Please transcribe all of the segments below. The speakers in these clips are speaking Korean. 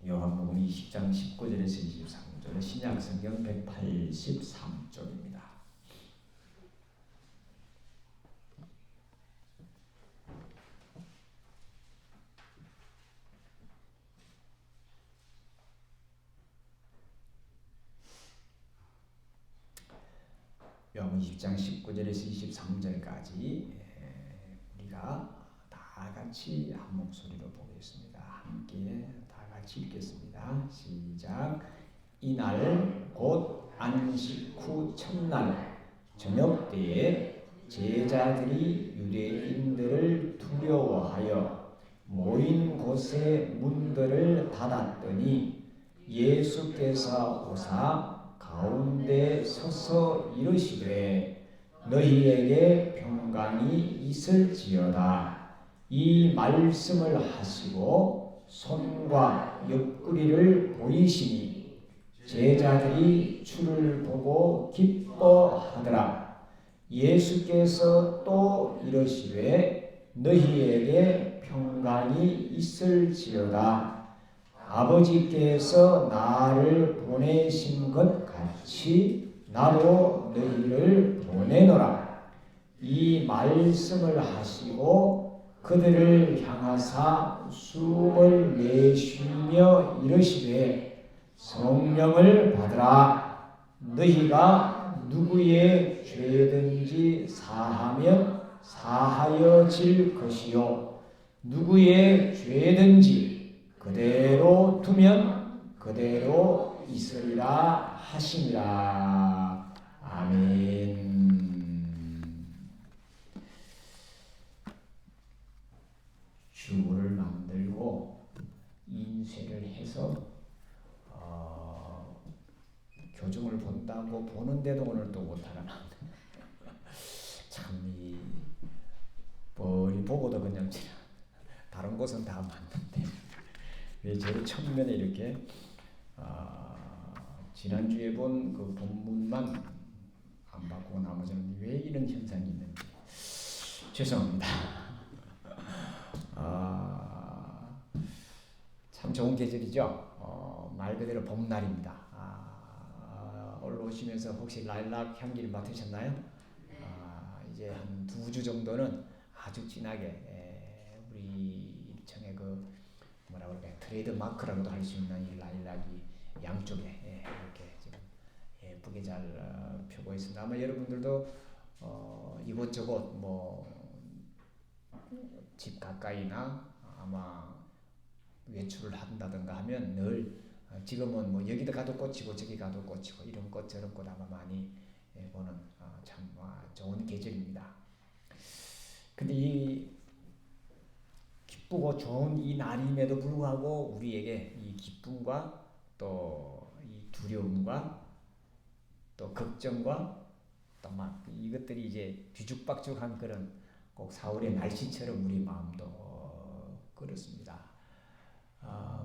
요한복음 20장 19절에서 23절, 신약성경 183쪽입니다. 요한복음 20장 19절에서 23절까지 우리가 다 같이 한 목소리로 보겠습니다. 함께 다 같이 읽겠습니다. 시작. 이날 곧 안식 후 첫날 저녁 때에 제자들이 유대인들을 두려워하여 모인 곳에 문들을 닫았더니 예수께서 오사 가운데 서서 이르시되 너희에게 평강이 있을지어다. 이 말씀을 하시고 손과 옆구리를 보이시니 제자들이 주를 보고 기뻐하더라. 예수께서 또 이르시되 너희에게 평강이 있을지어다. 아버지께서 나를 보내신 것 같이 나도 너희를 보내노라. 이 말씀을 하시고 그들을 향하사 숨을 내쉬며 이르시되 성령을 받으라. 너희가 누구의 죄든지 사하면 사하여질 것이요 누구의 죄든지 그대로 두면 그대로 있으리라 하시니라. 아멘. 주를 만들고 인쇄를 해서 교정을 본다고 보는데도 오늘 또 못하려나. 참 머리 보고도 그냥 다른 곳은 다 맞는데 왜 제일 첫면에 이렇게 지난주에 본 그 본문만 안 바꾸고 나머지는 왜 이런 현상이 있는지 죄송합니다. 참 좋은 계절이죠. 말 그대로 봄날입니다. 올라오시면서 혹시 라일락 향기를 맡으셨나요? 이제 한 2주 정도는 아주 진하게 우리 일청의 그 뭐라 그럴까요? 트레이드 마크라고도 할 수 있는 이 라일락이 양쪽에 이렇게 지금 예쁘게 잘 펴고 있습니다. 아마 여러분들도 이곳저곳 뭐 집 가까이나 아마 외출을 한다든가 하면 늘 지금은 뭐 여기도 가도 꽃이고 저기 가도 꽃이고 이런 꽃 저런 꽃 아마 많이 보는 참 좋은 계절입니다. 근데 이 기쁘고 좋은 이 날임에도 불구하고 우리에게 이 기쁨과 또 이 두려움과 또 걱정과 또 막 이것들이 이제 뒤죽박죽한 그런 꼭 4월의 날씨처럼 우리 마음도 그렇습니다.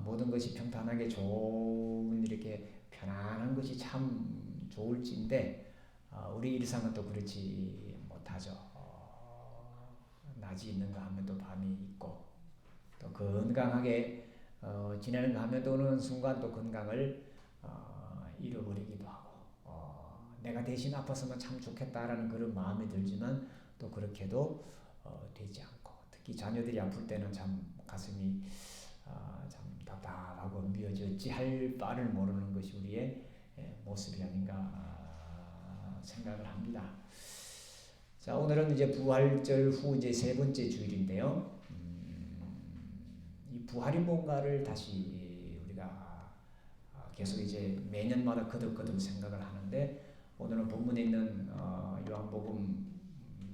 모든 것이 평탄하게 좋은 이렇게 편안한 것이 참 좋을지인데 우리 일상은 또 그렇지 못하죠. 낮이 있는가 하면 또 밤이 있고 또 건강하게 지내는가 하면 또 어느 순간 또 건강을 잃어버리기도 하고 내가 대신 아팠으면 참 좋겠다라는 그런 마음이 들지만 또 그렇게도 되지 않고 특히 자녀들이 아플 때는 참 가슴이 참 답답하고 미어져 어찌할 바를 모르는 것이 우리의 모습이 아닌가 생각을 합니다. 자, 오늘은 이제 부활절 후 이제 세 번째 주일인데요. 이 부활이 뭔가를 다시 우리가 계속 이제 매년마다 거듭거듭 생각을 하는데 오늘은 본문에 있는 요한복음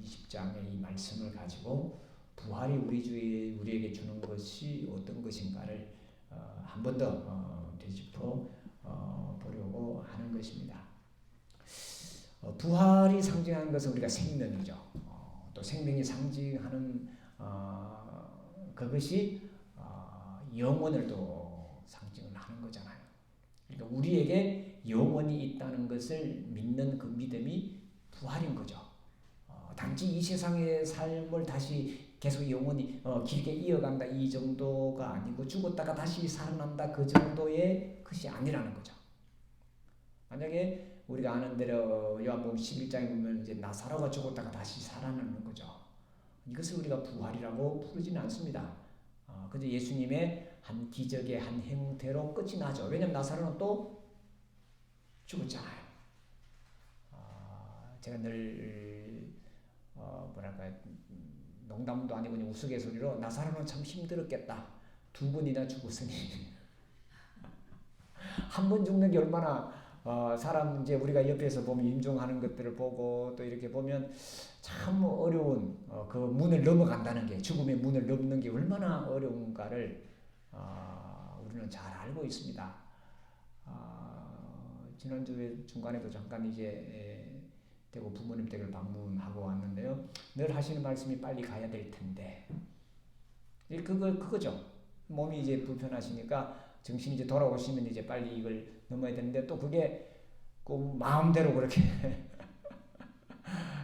20장의 이 말씀을 가지고 부활이 우리에게 주는 것이 어떤 것인가를 한 번 더 되짚어 보려고 하는 것입니다. 부활이 상징하는 것은 우리가 생명이죠. 또 생명이 상징하는 그것이 영혼을 또 상징을 하는 거잖아요. 그러니까 우리에게 영혼이 있다는 것을 믿는 그 믿음이 부활인 거죠. 단지 이 세상의 삶을 다시 계속 영원히 길게 이어간다 이 정도가 아니고 죽었다가 다시 살아난다 그 정도의 것이 아니라는 거죠. 만약에 우리가 아는 대로 요한복음 11장에 보면 이제 나사로가 죽었다가 다시 살아나는 거죠. 이것을 우리가 부활이라고 부르지는 않습니다. 그저 예수님의 한 기적의 한 행태로 끝이 나죠. 왜냐하면 나사로는 또 죽었잖아요. 제가 늘 뭐랄까요, 농담도 아니고 우스갯소리로 나사로는 참 힘들었겠다. 2번이나 죽었으니 한 번 죽는 게 얼마나 사람 이제 우리가 옆에서 보면 임종하는 것들을 보고 또 이렇게 보면 참 어려운 그 문을 넘어간다는 게, 죽음의 문을 넘는 게 얼마나 어려운가를 우리는 잘 알고 있습니다. 지난주에 중간에도 잠깐 이제 대구 부모님 댁을 방문하고 왔는데요. 늘 하시는 말씀이 빨리 가야 될 텐데, 그거죠. 몸이 이제 불편하시니까 정신이 이제 돌아오시면 이제 빨리 이걸 넘어야 되는데, 또 그게 꼭 마음대로 그렇게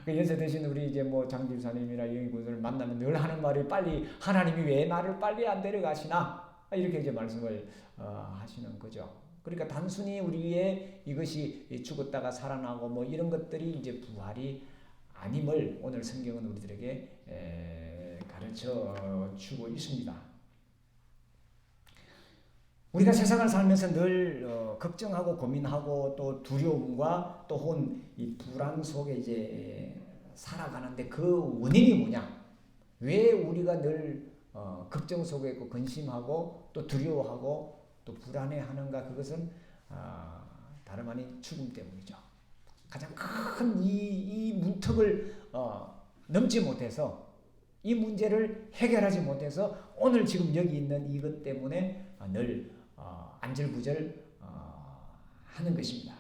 그 연세 드신 우리 이제 뭐 장집사님이나 영희군을 만나면 늘 하는 말이, 빨리 하나님이 왜 나를 빨리 안 데려가시나, 이렇게 이제 말씀을 하시는 거죠. 그러니까 단순히 우리의 이것이 죽었다가 살아나고 뭐 이런 것들이 이제 부활이 아님을 오늘 성경은 우리들에게 가르쳐 주고 있습니다. 우리가 세상을 살면서 늘 걱정하고 고민하고 또 두려움과 또 혹은 이 불안 속에 이제 살아가는데, 그 원인이 뭐냐? 왜 우리가 늘 걱정 속에 있고 근심하고 또 두려워하고 또 불안해하는가? 그것은 다름 아닌 죽음 때문이죠. 가장 큰 이 문턱을 넘지 못해서, 이 문제를 해결하지 못해서 오늘 지금 여기 있는 이것 때문에 늘 안절부절 하는 것입니다.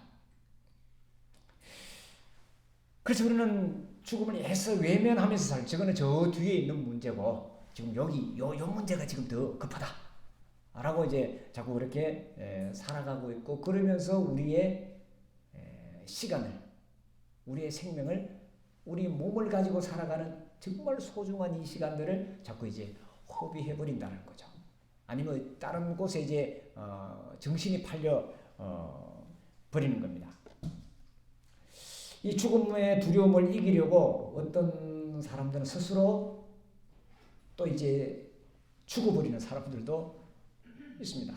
그래서 우리는 죽음을 애써 외면하면서 살죠. 저거는 저 뒤에 있는 문제고 지금 여기 요 문제가 지금 더 급하다 라고 이제 자꾸 그렇게 살아가고 있고, 그러면서 우리의 시간을, 우리의 생명을, 우리 몸을 가지고 살아가는 정말 소중한 이 시간들을 자꾸 이제 허비해 버린다는 거죠. 아니면 다른 곳에 이제 정신이 팔려 버리는 겁니다. 이 죽음의 두려움을 이기려고 어떤 사람들은 스스로 또 이제 죽어버리는 사람들도 있습니다.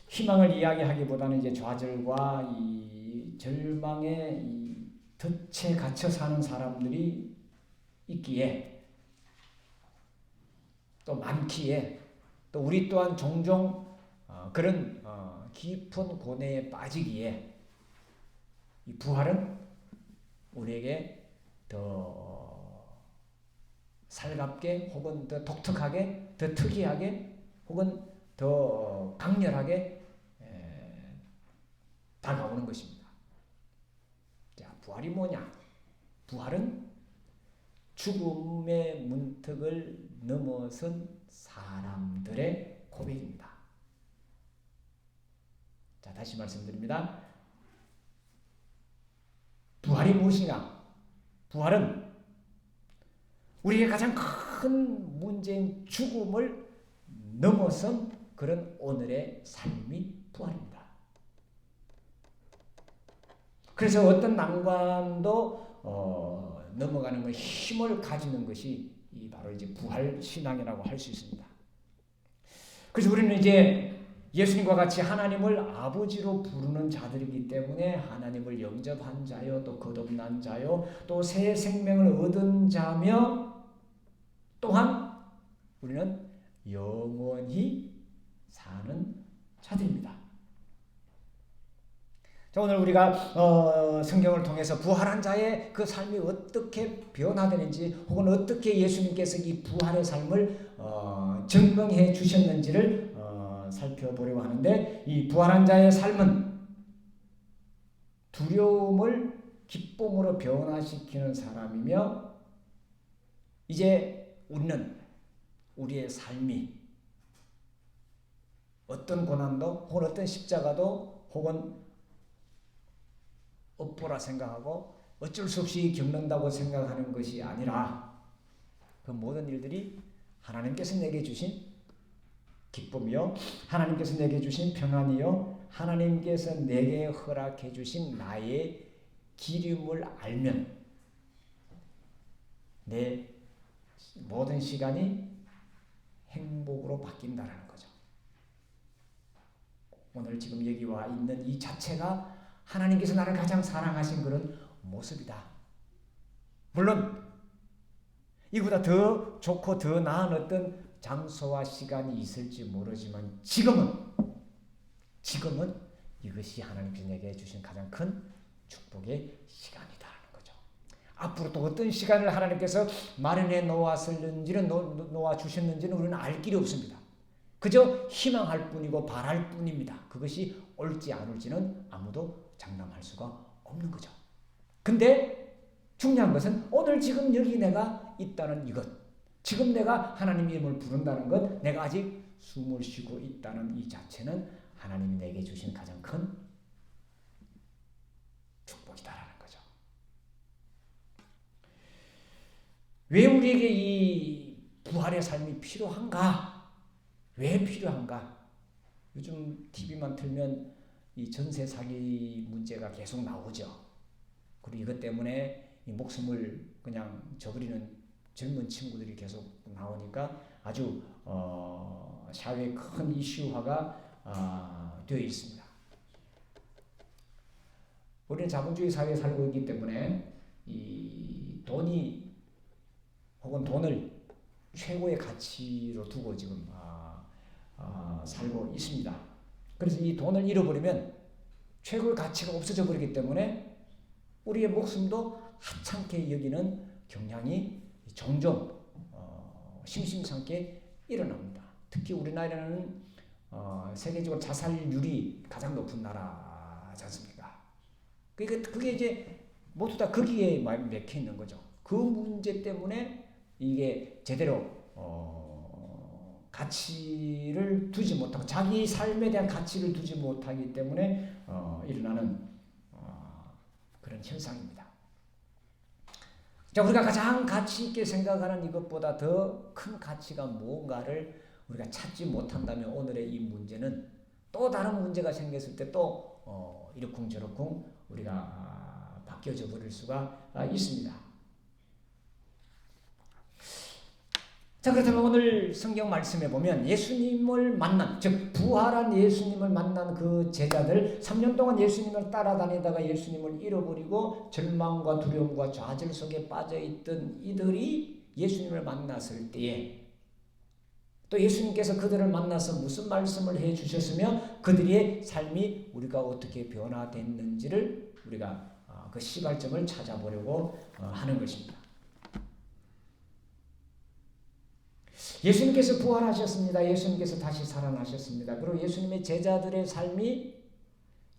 희망을 이야기하기보다는 이제 좌절과 이 절망의 이 덫에 갇혀 사는 사람들이 있기에, 또 많기에, 또 우리 또한 종종 그런 깊은 고뇌에 빠지기에, 이 부활은 우리에게 더 살갑게 혹은 더 독특하게, 더 특이하게 혹은 더 강렬하게 다가오는 것입니다. 자, 부활이 뭐냐? 부활은 죽음의 문턱을 넘어선 사람들의 고백입니다. 자, 다시 말씀드립니다. 부활이 무엇이냐? 부활은 우리의 가장 큰 문제인 죽음을 넘어선 그런 오늘의 삶이 부활입니다. 그래서 어떤 난관도 넘어가는 것, 힘을 가지는 것이 바로 이제 부활 신앙이라고 할 수 있습니다. 그래서 우리는 이제 예수님과 같이 하나님을 아버지로 부르는 자들이기 때문에, 하나님을 영접한 자요, 또 거듭난 자요, 또 새 생명을 얻은 자며, 또한 우리는 영원히 사는 자들입니다. 자, 오늘 우리가 성경을 통해서 부활한 자의 그 삶이 어떻게 변화되는지, 혹은 어떻게 예수님께서 이 부활의 삶을 증명해 주셨는지를 살펴보려고 하는데, 이 부활한 자의 삶은 두려움을 기쁨으로 변화시키는 사람이며, 이제 우리는 우리의 삶이 어떤 고난도 혹은 어떤 십자가도 혹은 업보라 생각하고 어쩔 수 없이 겪는다고 생각하는 것이 아니라 그 모든 일들이 하나님께서 내게 주신 기쁨이요, 하나님께서 내게 주신 평안이요, 하나님께서 내게 허락해 주신 나의 기름을 알면 내 모든 시간이 행복으로 바뀐다는 거죠. 오늘 지금 여기 와 있는 이 자체가 하나님께서 나를 가장 사랑하신 그런 모습이다. 물론 이보다 더 좋고 더 나은 어떤 장소와 시간이 있을지 모르지만 지금은 이것이 하나님께서 내게 주신 가장 큰 축복의 시간이다라는 거죠. 앞으로 또 어떤 시간을 하나님께서 마련해 놓았을는지는 놓아 주셨는지는 우리는 알 길이 없습니다. 그저 희망할 뿐이고 바랄 뿐입니다. 그것이 옳지 않을지는 아무도 장담할 수가 없는 거죠. 근데 중요한 것은 오늘 지금 여기 내가 있다는 이것, 지금 내가 하나님 이름을 부른다는 것, 내가 아직 숨을 쉬고 있다는 이 자체는 하나님이 내게 주신 가장 큰 축복이다라는 거죠. 왜 우리에게 이 부활의 삶이 필요한가? 왜 필요한가? 요즘 TV만 틀면 이 전세 사기 문제가 계속 나오죠. 그리고 이것 때문에 이 목숨을 그냥 저버리는 젊은 친구들이 계속 나오니까 아주 사회의 큰 이슈화가 되어 있습니다. 우리는 자본주의 사회에 살고 있기 때문에 이 돈이 혹은 돈을 최고의 가치로 두고 지금 살고 있습니다. 그래서 이 돈을 잃어버리면 최고의 가치가 없어져 버리기 때문에 우리의 목숨도 하찮게 여기는 경향이 종종 심심찮게 일어납니다. 특히 우리나라는 세계적으로 자살률이 가장 높은 나라지 않습니까? 그게 이제 모두 다 거기에 맥혀 있는 거죠. 그 문제 때문에 이게 제대로 가치를 두지 못하고 자기 삶에 대한 가치를 두지 못하기 때문에 일어나는 그런 현상입니다. 자, 우리가 가장 가치 있게 생각하는 이것보다 더 큰 가치가 무언가를 우리가 찾지 못한다면 오늘의 이 문제는 또 다른 문제가 생겼을 때 또 이러쿵저러쿵 우리가 바뀌어져 버릴 수가 있습니다. 자, 그렇다면 오늘 성경 말씀에 보면 예수님을 만난, 즉 부활한 예수님을 만난 그 제자들, 3년 동안 예수님을 따라다니다가 예수님을 잃어버리고 절망과 두려움과 좌절 속에 빠져있던 이들이 예수님을 만났을 때에 또 예수님께서 그들을 만나서 무슨 말씀을 해주셨으며 그들의 삶이 우리가 어떻게 변화됐는지를 우리가 그 시발점을 찾아보려고 하는 것입니다. 예수님께서 부활하셨습니다. 예수님께서 다시 살아나셨습니다. 그리고 예수님의 제자들의 삶이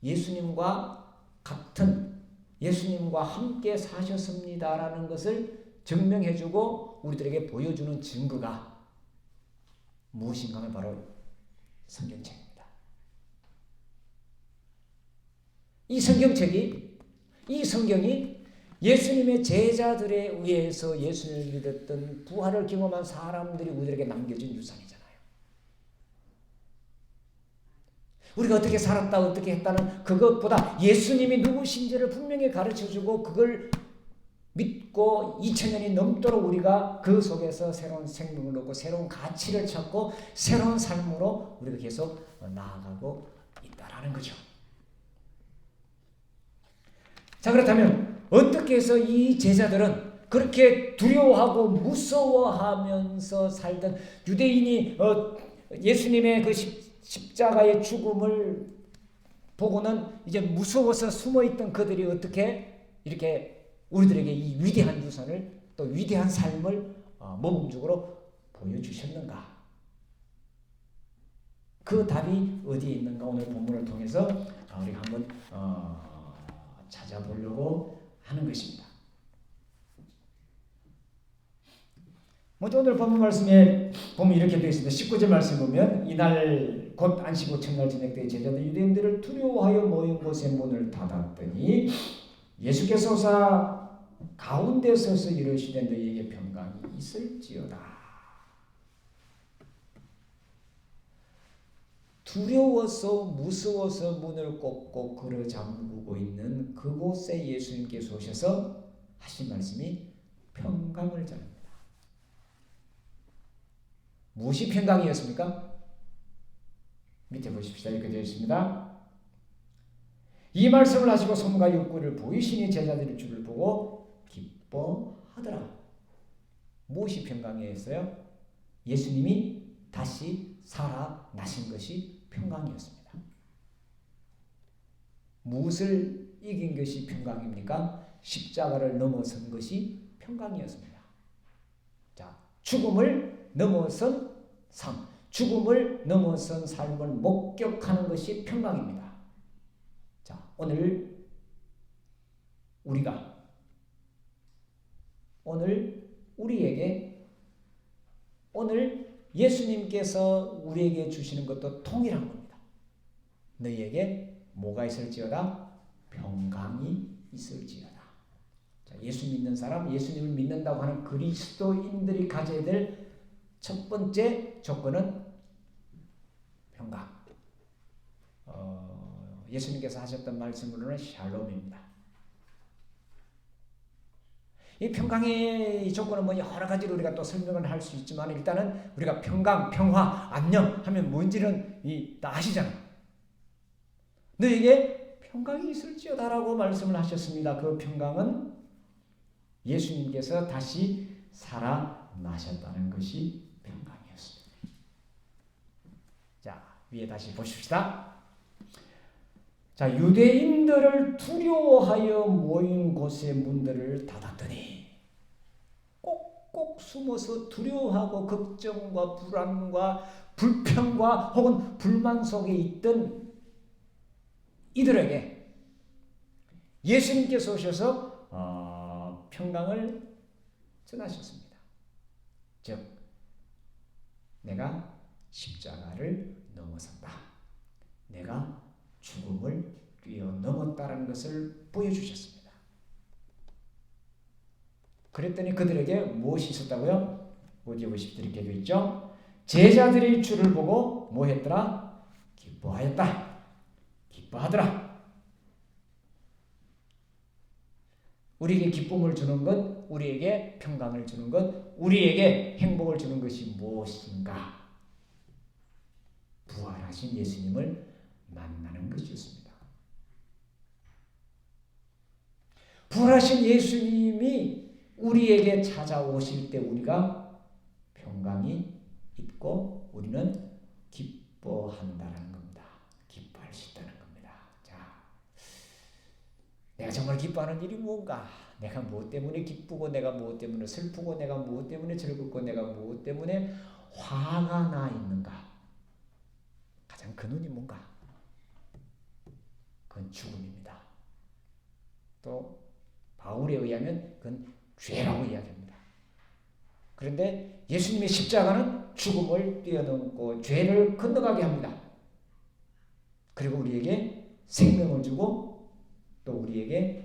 예수님과 같은, 예수님과 함께 사셨습니다라는 것을 증명해주고 우리들에게 보여주는 증거가 무엇인가 하면 바로 성경책입니다. 이 성경이 예수님의 제자들에 의해서 예수님을 믿었던 부활을 경험한 사람들이 우리에게 남겨준 유산이잖아요. 우리가 어떻게 살았다 어떻게 했다는 그것보다 예수님이 누구신지를 분명히 가르쳐주고 그걸 믿고 2000년이 넘도록 우리가 그 속에서 새로운 생명을 얻고 새로운 가치를 찾고 새로운 삶으로 우리가 계속 나아가고 있다라는 거죠. 자, 그렇다면 어떻게 해서 이 제자들은 그렇게 두려워하고 무서워하면서 살던 유대인이 예수님의 그 십자가의 죽음을 보고는 이제 무서워서 숨어있던 그들이 어떻게 이렇게 우리들에게 이 위대한 유산을 또 위대한 삶을 모범적으로 보여주셨는가? 그 답이 어디에 있는가? 오늘 본문을 통해서 우리가 한번 찾아보려고 하는 것입니다. 먼저 오늘 본문 말씀에 보면 이렇게 되어 있습니다. 19절 말씀 보면 이날 곧 안식 후 첫날 저녁 때 제자들 유대인들을 두려워하여 모인 곳에 문을 닫았더니 예수께서 오사 가운데 서서 이르시되 너희에게 평강이 있을지어다. 두려워서 무서워서 문을 꼭꼭 걸어 잠그고 있는 그곳에 예수님께서 오셔서 하신 말씀이 평강을 전합니다. 무엇이 평강이었습니까? 밑에 보십시다. 이렇게 되어 있습니다. 이 말씀을 하시고 손과 옆구리를 보이시니 제자들이 주를 보고 기뻐하더라. 무엇이 평강이었어요? 예수님이 다시 살아나신 것이 평강이었습니다. 무엇을 이긴 것이 평강입니까? 십자가를 넘어선 것이 평강이었습니다. 자, 죽음을 넘어선 삶, 죽음을 넘어선 삶을 목격하는 것이 평강입니다. 자, 오늘 우리에게 예수님께서 우리에게 주시는 것도 동일한 겁니다. 너희에게 뭐가 있을지어다? 평강이 있을지어다. 자, 예수 믿는 사람, 예수님을 믿는다고 하는 그리스도인들이 가져야 될 첫 번째 조건은 평강. 예수님께서 하셨던 말씀으로는 샬롬입니다. 이 평강의 조건은 뭐 여러 가지로 우리가 또 설명을 할 수 있지만 일단은 우리가 평강, 평화, 안녕 하면 뭔지는 다 아시잖아요. 너에게 평강이 있을지어다라고 말씀을 하셨습니다. 그 평강은 예수님께서 다시 살아나셨다는 것이 평강이었습니다. 자, 위에 다시 보십시다. 자, 유대인들을 두려워하여 모인 곳의 문들을 닫았더니 꼭꼭 숨어서 두려워하고 걱정과 불안과 불평과 혹은 불만 속에 있던 이들에게 예수님께서 오셔서 평강을 전하셨습니다. 즉, 내가 십자가를 넘어섰다. 내가 죽음을 뛰어넘었다는 것을 보여주셨습니다. 그랬더니 그들에게 무엇이 있었다고요? 50절 이렇게 되어 있죠. 제자들이 주를 보고 뭐 했더라? 기뻐하였다. 기뻐하더라. 우리에게 기쁨을 주는 것, 우리에게 평강을 주는 것, 우리에게 행복을 주는 것이 무엇인가? 부활하신 예수님을 만나는 것이었습니다. 부활하신 예수님이 우리에게 찾아오실 때 우리가 평강이 있고 우리는 기뻐한다는 겁니다. 기뻐할 수 있다는 겁니다. 자, 내가 정말 기뻐하는 일이 뭔가? 내가 무엇 때문에 기쁘고 내가 무엇 때문에 슬프고 내가 무엇 때문에 즐겁고 내가 무엇 때문에 화가 나 있는가? 가장 근원이 뭔가? 그건 죽음입니다. 또 바울에 의하면 그건 죄라고 이야기합니다. 그런데 예수님의 십자가는 죽음을 뛰어넘고 죄를 건너가게 합니다. 그리고 우리에게 생명을 주고 또 우리에게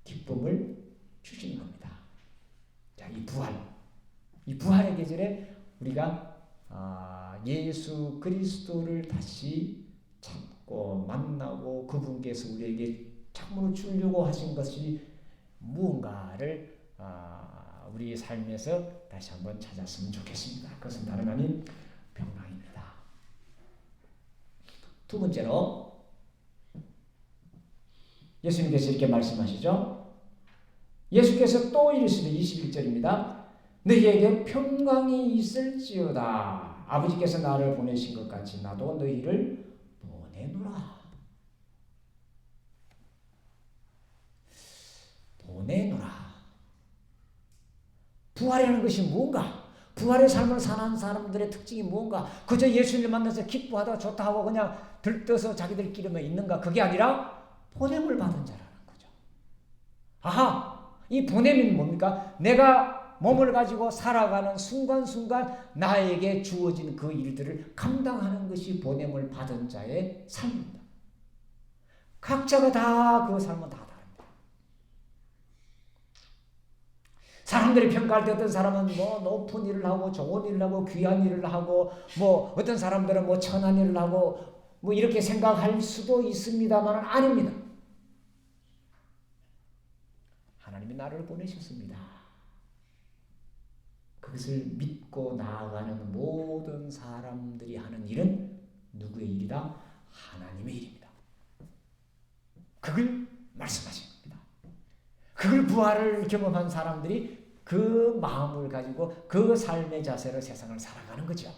기쁨을 주시는 겁니다. 자, 이 부활의 계절에 우리가 예수 그리스도를 다시 찾고 만나고 그분께서 우리에게 참으로 주려고 하신 것이 무언가를 우리의 삶에서 다시 한번 찾았으면 좋겠습니다. 그것은 다름 아닌 평강입니다. 두 번째로 예수님께서 이렇게 말씀하시죠. 예수께서 또 이르시되 21절입니다. 너희에게 평강이 있을지어다. 아버지께서 나를 보내신 것 같이 나도 너희를 보내노라. 보내노라. 부활이라는 것이 뭔가? 부활의 삶을 사는 사람들의 특징이 뭔가? 그저 예수님을 만나서 기뻐하다 좋다 하고 그냥 들떠서 자기들끼리만 있는가? 그게 아니라 보냄을 받은 자라는 거죠. 아하! 이 보냄이 뭡니까? 내가 몸을 가지고 살아가는 순간순간 나에게 주어진 그 일들을 감당하는 것이 보냄을 받은 자의 삶입니다. 각자가 다 그 삶은 다 다릅니다. 사람들이 평가할 때 어떤 사람은 뭐 높은 일을 하고 좋은 일을 하고 귀한 일을 하고 뭐 어떤 사람들은 뭐 천한 일을 하고 뭐 이렇게 생각할 수도 있습니다만 아닙니다. 하나님이 나를 보내셨습니다. 그것을 믿고 나아가는 모든 사람들이 하는 일은 누구의 일이다? 하나님의 일입니다. 그걸 말씀하신 겁니다. 그걸 부활을 경험한 사람들이 그 마음을 가지고 그 삶의 자세로 세상을 살아가는 거죠.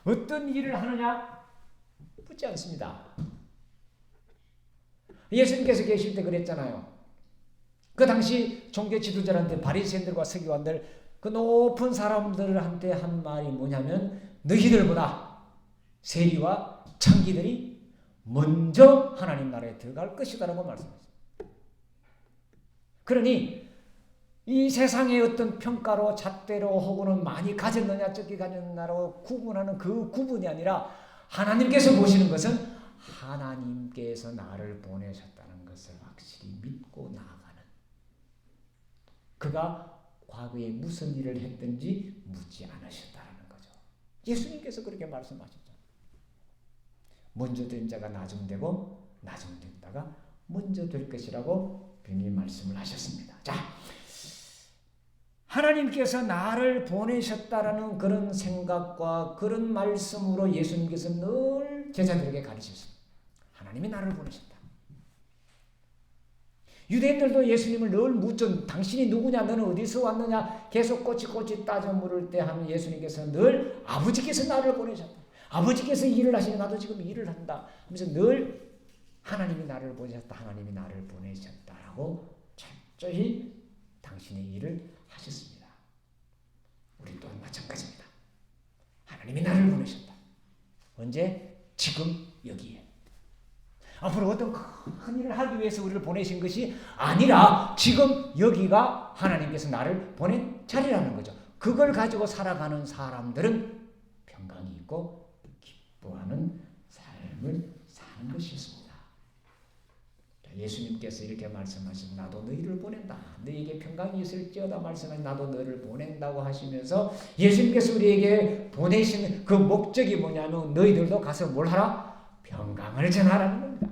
어떤 일을 하느냐? 묻지 않습니다. 예수님께서 계실 때 그랬잖아요. 그 당시 종교 지도자한테 바리새인들과 서기관들 그 높은 사람들한테 한 말이 뭐냐면 너희들보다 세리와 창기들이 먼저 하나님 나라에 들어갈 것이다라고 말씀했어요. 그러니 이 세상의 어떤 평가로 잣대로 혹은 많이 가졌느냐 적게 가졌느냐로 구분하는 그 구분이 아니라 하나님께서 보시는 것은 하나님께서 나를 보내셨다는 것을 확실히 믿고 나아가는, 그가 과거에 무슨 일을 했든지 묻지 않으셨다는 거죠. 예수님께서 그렇게 말씀하셨죠. 먼저 된 자가 나중 되고 나중 됐다가 먼저 될 것이라고 분명히 말씀을 하셨습니다. 자, 하나님께서 나를 보내셨다라는 그런 생각과 그런 말씀으로 예수님께서 늘 제자들에게 가르치셨습니다. 하나님이 나를 보내셨다. 유대인들도 예수님을 늘 묻죠. 당신이 누구냐? 너는 어디서 왔느냐? 계속 꼬치꼬치 따져 물을 때 하면 예수님께서 늘 아버지께서 나를 보내셨다. 아버지께서 일을 하시니 나도 지금 일을 한다. 하면서 늘 하나님이 나를 보내셨다. 하나님이 나를 보내셨다라고 철저히 당신의 일을 하셨습니다. 우리 또한 마찬가지입니다. 하나님이 나를 보내셨다. 언제? 지금 여기에. 앞으로 어떤 큰 일을 하기 위해서 우리를 보내신 것이 아니라 지금 여기가 하나님께서 나를 보낸 자리라는 거죠. 그걸 가지고 살아가는 사람들은 평강이 있고 기뻐하는 삶을 사는 것이었습니다. 예수님께서 이렇게 말씀하신 나도 너희를 보낸다. 너희에게 평강이 있을지어다 말씀하신 나도 너희를 보낸다고 하시면서 예수님께서 우리에게 보내신 그 목적이 뭐냐면 너희들도 가서 뭘 하라? 평강을 전하라는 겁니다.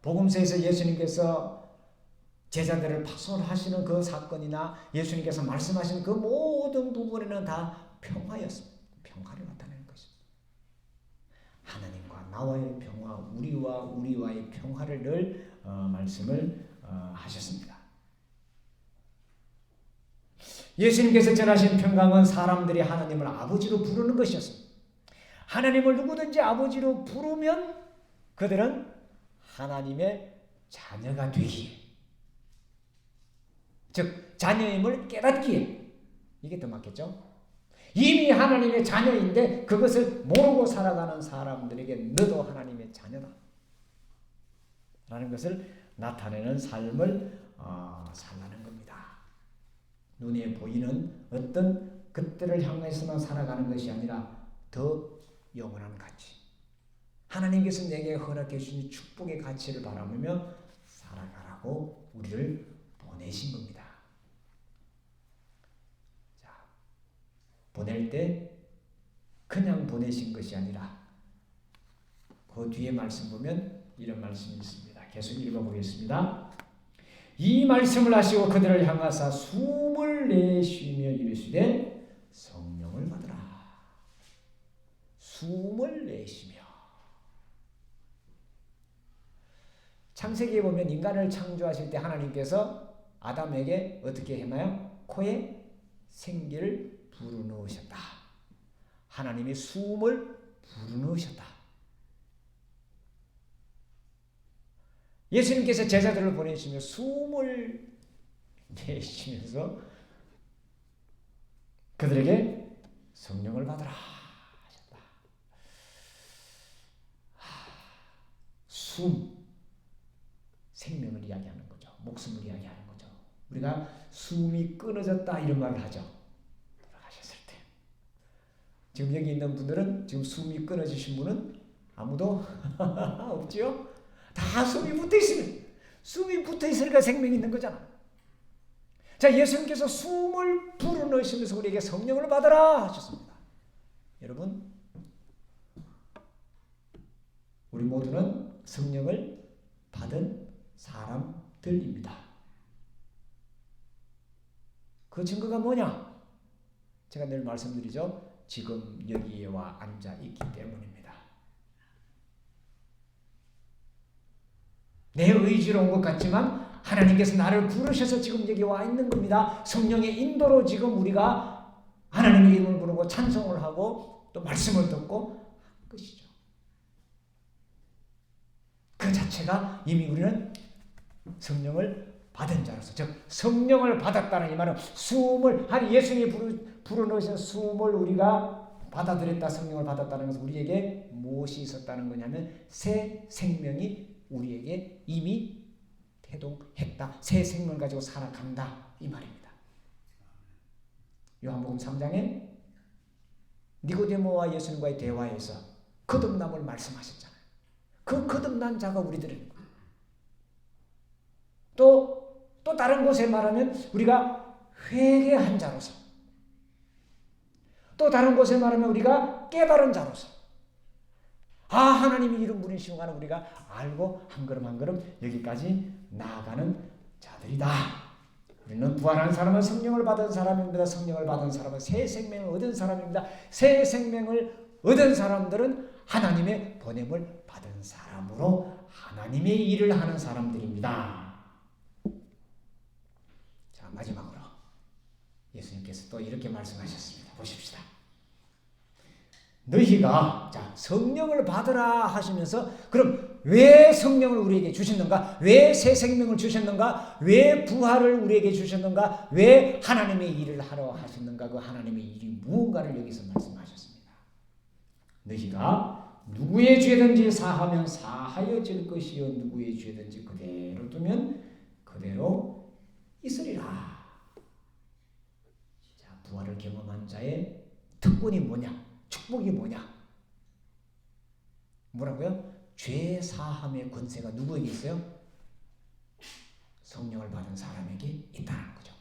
복음서에서 예수님께서 제자들을 파송하시는 그 사건이나 예수님께서 말씀하시는 그 모든 부분에는 다 평화였습니다. 평화를 나타내는 것입니다. 하나님과 나와의 평화, 우리와의 평화를 늘 말씀을 하셨습니다. 예수님께서 전하신 평강은 사람들이 하나님을 아버지로 부르는 것이었습니다. 하나님을 누구든지 아버지로 부르면 그들은 하나님의 자녀가 되기에, 즉 자녀임을 깨닫기에, 이게 더 맞겠죠? 이미 하나님의 자녀인데 그것을 모르고 살아가는 사람들에게 너도 하나님의 자녀다 라는 것을 나타내는 삶을 살라는 겁니다. 눈에 보이는 어떤 것들을 향해서만 살아가는 것이 아니라 더 영원한 가치, 하나님께서 내게 허락해 주신 축복의 가치를 바라보며 살아가라고 우리를 보내신 겁니다. 자, 보낼 때 그냥 보내신 것이 아니라 그 뒤에 말씀 보면 이런 말씀이 있습니다. 계속 읽어보겠습니다. 이 말씀을 하시고 그들을 향하사 숨을 내쉬며 이르시되 성령을 받으라. 숨을 내쉬며. 창세기에 보면 인간을 창조하실 때 하나님께서 아담에게 어떻게 했나요? 코에 생기를 불어넣으셨다. 하나님이 숨을 불어넣으셨다. 예수님께서 제자들을 보내시며 숨을 내쉬면서 그들에게 성령을 받으라 하셨다. 숨, 생명을 이야기하는 거죠. 목숨을 이야기하는 거죠. 우리가 숨이 끊어졌다 이런 말을 하죠. 돌아가셨을 때. 지금 여기 있는 분들은 지금 숨이 끊어지신 분은 아무도 없지요? 다 숨이 붙어 있습니다. 숨이 붙어 있으니까 생명이 있는 거잖아. 자, 예수님께서 숨을 불어넣으시면서 우리에게 성령을 받아라 하셨습니다. 여러분, 우리 모두는 성령을 받은 사람들입니다. 그 증거가 뭐냐? 제가 늘 말씀드리죠. 지금 여기에 와 앉아 있기 때문입니다. 내 의지로 온 것 같지만 하나님께서 나를 부르셔서 지금 여기 와 있는 겁니다. 성령의 인도로 지금 우리가 하나님의 이름을 부르고 찬송을 하고 또 말씀을 듣고 한 것이죠. 그 자체가 이미 우리는 성령을 받은 자로서, 즉 성령을 받았다는 이 말은 숨을 예수님이 불어넣으신 숨을 우리가 받아들였다, 성령을 받았다는 것은 우리에게 무엇이 있었다는 거냐면 새 생명이 우리에게 이미 태동했다. 새 생명을 가지고 살아간다 이 말입니다. 요한복음 3장에 니고데모와 예수님과의 대화에서 거듭남을 말씀하셨잖아요. 그 거듭난 자가 우리들은 또 다른 곳에 말하면 우리가 회개한 자로서, 또 다른 곳에 말하면 우리가 깨달은 자로서, 하나님이 이런 분이신 순간에 우리가 알고 한 걸음 한 걸음 여기까지 나아가는 자들이다. 우리는 부활한 사람은 성령을 받은 사람입니다. 성령을 받은 사람은 새 생명을 얻은 사람입니다. 새 생명을 얻은 사람들은 하나님의 보냄을 받은 사람으로 하나님의 일을 하는 사람들입니다. 자, 마지막으로 예수님께서 또 이렇게 말씀하셨습니다. 보십시다. 너희가 성령을 받으라 하시면서 그럼 왜 성령을 우리에게 주셨는가? 왜 새 생명을 주셨는가? 왜 부활을 우리에게 주셨는가? 왜 하나님의 일을 하러 하셨는가? 그 하나님의 일이 무언가를 여기서 말씀하셨습니다. 너희가 누구의 죄든지 사하면 사하여질 것이요 누구의 죄든지 그대로 두면 그대로 있으리라. 자, 부활을 경험한 자의 특권이 뭐냐? 축복이 뭐냐? 뭐라고요? 죄 사함의 권세가 누구에게 있어요? 성령을 받은 사람에게 있다는 거죠.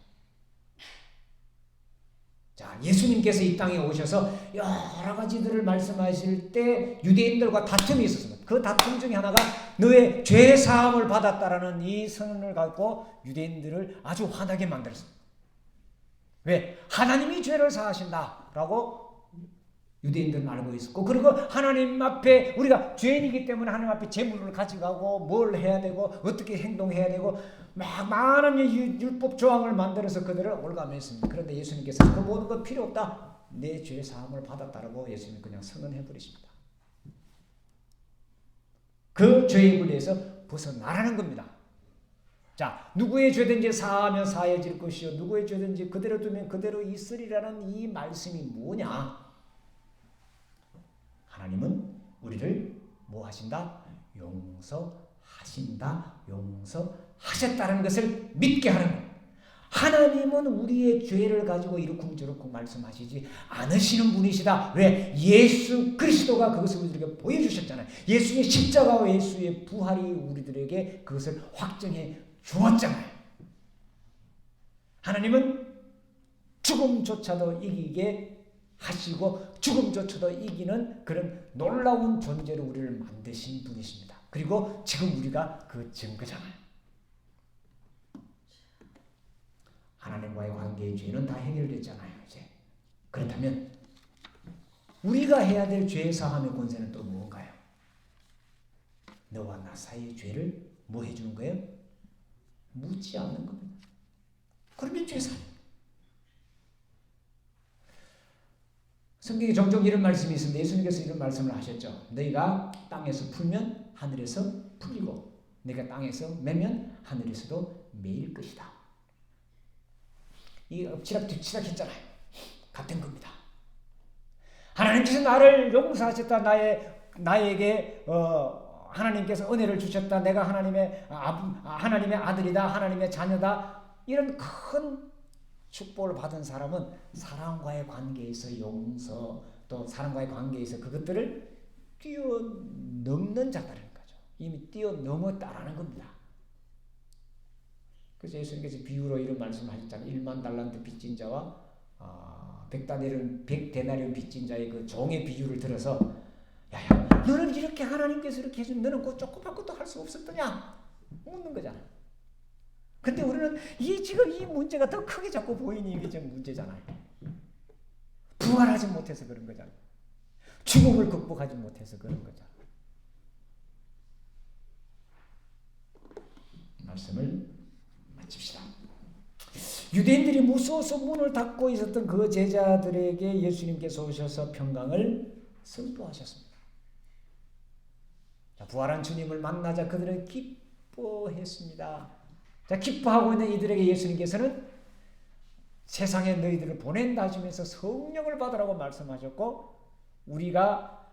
자, 예수님께서 이 땅에 오셔서 여러 가지들을 말씀하실 때 유대인들과 다툼이 있었습니다. 그 다툼 중에 하나가 너의 죄 사함을 받았다라는 이 선언을 갖고 유대인들을 아주 화나게 만들었습니다. 왜? 하나님이 죄를 사하신다라고 유대인들은 알고 있었고, 그리고 하나님 앞에 우리가 죄인이기 때문에 하나님 앞에 재물을 가져가고 뭘 해야 되고 어떻게 행동해야 되고 막 많은 율법 조항을 만들어서 그들을 올가매했습니다. 그런데 예수님께서 그 모든 것 필요 없다. 내 죄 사함을 받았다라고 예수님이 그냥 선언해 버리십니다. 그 죄의 권리에서 벗어나라는 겁니다. 자, 누구의 죄든지 사하면 사해질 것이요 누구의 죄든지 그대로 두면 그대로 있으리라는 이 말씀이 뭐냐? 하나님은 우리를 뭐 하신다? 용서하신다. 용서하셨다는 것을 믿게 하는 거예요. 하나님은 우리의 죄를 가지고 이러쿵저러쿵 말씀하시지 않으시는 분이시다. 왜? 예수 그리스도가 그것을 우리들에게 보여주셨잖아요. 예수의 십자가와 예수의 부활이 우리들에게 그것을 확정해 주었잖아요. 하나님은 죽음조차도 이기게 하시고 죽음조차도 이기는 그런 놀라운 존재로 우리를 만드신 분이십니다. 그리고 지금 우리가 그 증거잖아요. 하나님과의 관계의 죄는 다 해결됐잖아요. 이제 그렇다면 우리가 해야 될 죄 사함의 권세는 또 무엇인가요? 너와 나 사이의 죄를 뭐 해주는 거예요? 묻지 않는 겁니다. 그러면 죄 사함. 성경에 종종 이런 말씀이 있습니다. 예수님께서 이런 말씀을 하셨죠. 너희가 땅에서 풀면 하늘에서 풀리고 너희가 땅에서 매면 하늘에서도 매일 것이다. 이 엎치락뒤치락 했잖아요. 같은 겁니다. 하나님께서 나를 용서하셨다. 나에게 하나님께서 은혜를 주셨다. 내가 하나님의 아들이다. 하나님의 자녀다. 이런 큰 축복을 받은 사람은 사람과의 관계에서 용서, 또 사람과의 관계에서 그것들을 뛰어넘는 자들인 거죠. 이미 뛰어넘었다라는 겁니다. 그래서 예수님께서 비유로 이런 말씀하셨잖아요. 1만 달란트 빚진 자와 100데나리온 빚진 자의 그 종의 비유를 들어서 야야 너는 이렇게 하나님께서 이렇게 해준 너는 그 조그만 것도 할 수 없었더냐 묻는 거잖아. 근데 우리는 지금 이 문제가 더 크게 자꾸 보이니 이게 지금 문제잖아요. 부활하지 못해서 그런 거잖아요. 죽음을 극복하지 못해서 그런 거잖아요. 말씀을 마칩시다. 유대인들이 무서워서 문을 닫고 있었던 그 제자들에게 예수님께서 오셔서 평강을 선포하셨습니다. 자, 부활한 주님을 만나자 그들은 기뻐했습니다. 자, 기뻐하고 있는 이들에게 예수님께서는 세상에 너희들을 보낸다 하시면서 성령을 받으라고 말씀하셨고, 우리가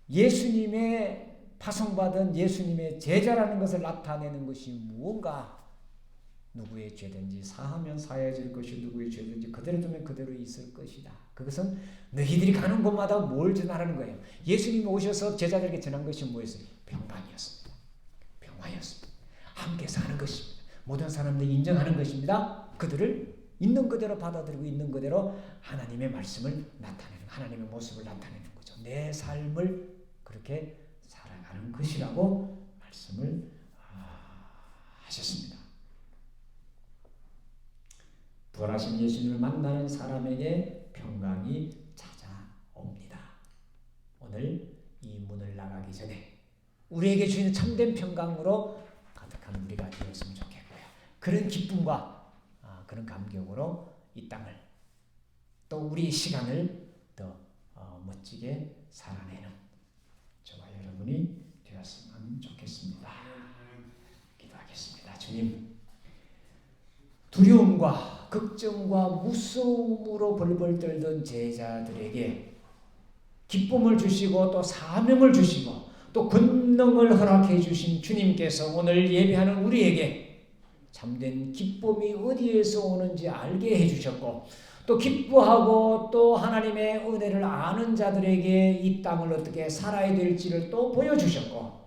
예수님의 파송받은 예수님의 제자라는 것을 나타내는 것이 무언가, 누구의 죄든지 사하면 사해질 것이 누구의 죄든지 그대로 두면 그대로 있을 것이다. 그것은 너희들이 가는 곳마다 뭘 전하라는 거예요. 예수님이 오셔서 제자들에게 전한 것이 뭐였어요? 평강이었습니다. 평화였습니다. 함께 사는 것입니다. 모든 사람들이 인정하는 것입니다. 그들을 있는 그대로 받아들이고 있는 그대로 하나님의 말씀을 나타내는, 하나님의 모습을 나타내는 거죠. 내 삶을 그렇게 살아가는 것이라고 말씀을 하셨습니다. 부활하신 예수님을 만나는 사람에게 평강이 찾아옵니다. 오늘 이 문을 나가기 전에 우리에게 주시는 참된 평강으로 가득한 우리가 되었으면 좋겠고요. 그런 기쁨과 그런 감격으로 이 땅을 또 우리 시간을 더 멋지게 살아내는 저와 여러분이 되었으면 좋겠습니다. 기도하겠습니다. 주님, 두려움과 걱정과 무서움으로 벌벌 떨던 제자들에게 기쁨을 주시고 또 사명을 주시고 또 권능을 허락해 주신 주님께서 오늘 예배하는 우리에게 참된 기쁨이 어디에서 오는지 알게 해주셨고, 또 기뻐하고 또 하나님의 은혜를 아는 자들에게 이 땅을 어떻게 살아야 될지를 또 보여주셨고,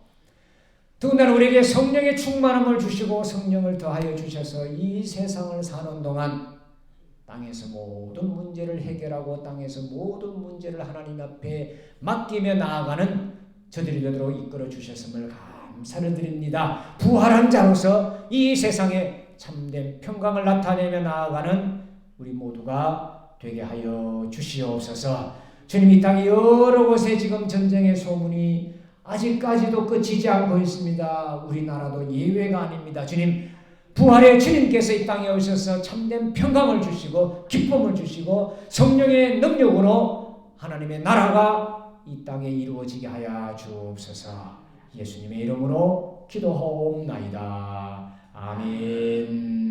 더군다나 우리에게 성령의 충만함을 주시고 성령을 더하여 주셔서 이 세상을 사는 동안 땅에서 모든 문제를 해결하고 땅에서 모든 문제를 하나님 앞에 맡기며 나아가는 저들이 되도록 이끌어 주셨음을 감사를 드립니다. 부활한 자로서 이 세상에 참된 평강을 나타내며 나아가는 우리 모두가 되게 하여 주시옵소서. 주님, 이 땅 여러 곳에 지금 전쟁의 소문이 아직까지도 끝이지 않고 있습니다. 우리나라도 예외가 아닙니다. 주님, 부활의 주님께서 이 땅에 오셔서 참된 평강을 주시고 기쁨을 주시고 성령의 능력으로 하나님의 나라가 이 땅에 이루어지게 하여 주옵소서. 예수님의 이름으로 기도하옵나이다. 아멘.